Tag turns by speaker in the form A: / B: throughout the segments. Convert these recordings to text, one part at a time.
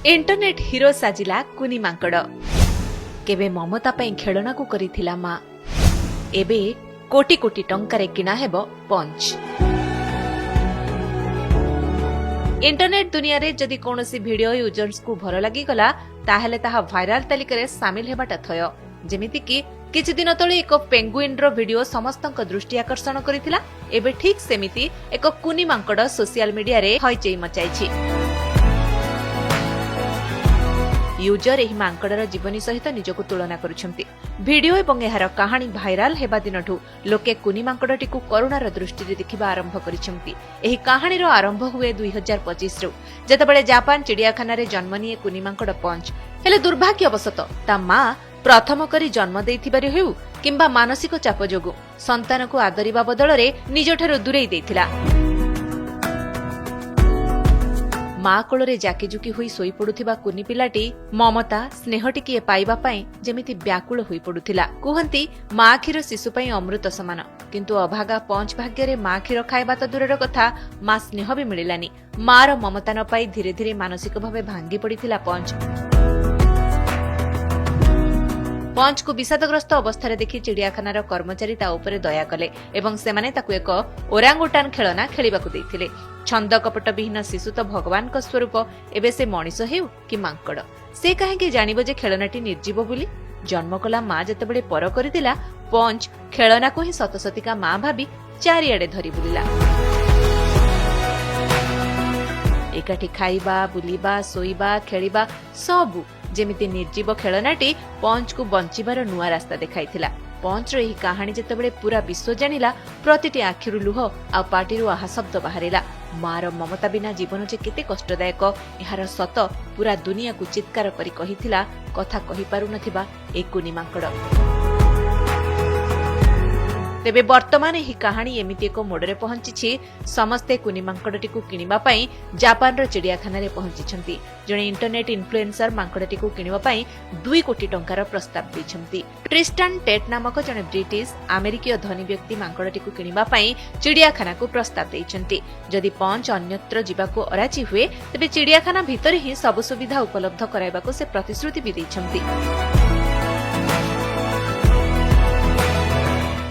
A: Internet hero साजिला कुनी मांकड़ केबे ममता पई खेलना को करिथिला मा एबे कोटी कोटी टंकारे किना हेबो पंच। इंटरनेट दुनिया रे जदि कोनोसी वीडियो यूजर्स को भल लागि गला ताहेले ताहा वायरल तालिका रे शामिल हेबाटा थय। जेमिति कि किछि दिन तळे एक पेंगुइन रो वीडियो समस्तक दृष्टि आकर्षण करिथिला। एबे ठीक सेमिति एक कुनी मांकड़ सोशल मीडिया रे हइचई मचाइछि। यूजर एही मांकड़र जीवनी सहित निजको तुलना करुछंती। वीडियो एवं एहार कहानी भाइराल हेबा दिनठू लोके कुनी मांकड़टी को करुणार दृष्टि रे देखिबा आरंभ करिछंती। एही कहानीर आरंभ हुए 2025 रु जेतेबेले जापान चिड़ियाखाना रे जन्म निये कुनी मांकड़ पंच। हेले दुर्भाग्यवशत ता मां प्रथम करी जन्म देइथिबारे हेउ किंबा मानसिक चाप जोगु संतान को आदरिबा बदଳରେ निजठारु दूरेई देइथिला। मां कोଳରେ जाकिजुकी होई सोई पडुथिबा कुनी पिलाटी ममता स्नेह टिकिए पाइबा पई जेमिति व्याकुल होई पडुथिला। कुहंती मां क्षीर शिशु पई अमृत समान, किंतु अभागा पंच भाग्य रे मां क्षीर खाइबा त दूरर कथा मां स्नेह भी मिलिलानी। मां रो ममता न पाई धीरे धीरे मानसिक भावे भांगी पडिथिला पंच। पंच को विषादग्रस्त अवस्था देखि चिड़ियाखानार कर्मचारी ता उपरे दया कले एवं सेमाने ताकु एक ओरांगुटान खेलना खेलिबाकु देइथिले। छंद कपट विहीन शिशु तो भगवान का स्वरूप, एबे से मଣିଷ हेउ कि मांकड़ से काहेकि जानिबो जे खेलनाटी निर्जीव बोली। जन्म कला मां जेतेबेले पर करिदिला पंच खेलना को ही सतसतिका मां भाबी चारिआडे धरि बुलिला। एकाठी खाइबा बुलिबा सोइबा खेलिबा सबु जेमिति निर्जीव खेलनाटी पंच को बंचिबार नुआ रास्ता देखाइथिला। पंच रो एही कहानी जेतेबेले पूरा विश्व जानिला प्रतिटी आखिरु लुह आ पाटिरु आहा शब्द बाहरिला। मार ममता बिना जीवन जे केते कष्टदायक एहार सत पूरा दुनिया को चित्कार करी कहिथिला कथा कहि पारु नथिबा ए कुनी मांकड़। तेबे वर्तमान एही कहानी एमिति एक मोडरे पहुंची। समस्ते कुनी मांकड़टी को किनिबा पई जापान रो चिड़ियाखाना रे पहुंची। जणे इंटरनेट इन्फ्लुएंसर मांकड़टी को किनिबा पई 2 कोटी टंकार प्रस्ताव दैछंती। ट्रिस्टान टेट नामक जणे ब्रिटिश अमेरिकीय धनी व्यक्ति मांकड़टी को किनिबा पई चिड़ियाखाना को प्रस्ताव दैछंती। जदि पंच अन्यत्र जिबाको अराची हुए तेबे चिड़ियाखाना भितर ही सब सुविधा उपलब्ध कराइबाको से प्रतिश्रुति भी दैछंती।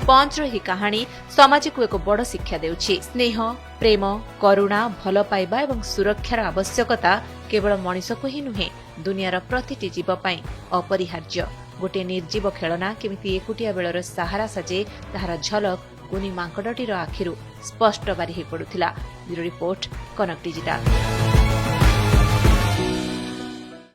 A: पंच रो ही कहानी समाज को एक बड़ शिक्षा देउछि। स्नेह प्रेम करुणा भल पाइबा एवं सुरक्षार आवश्यकता केवल मଣିଷ को ही नुहे दुनियार प्रतिटी जीव पई अपरिहार्य। गोटे निर्जीव खेलना केमिति एकुटिया बेलर सहारा साजे ताहार झलक कुनी मांकड़टीर आखिरु स्पष्ट बारी हे पडुथिला। ब्यूरो रिपोर्ट कनक डिजिटल।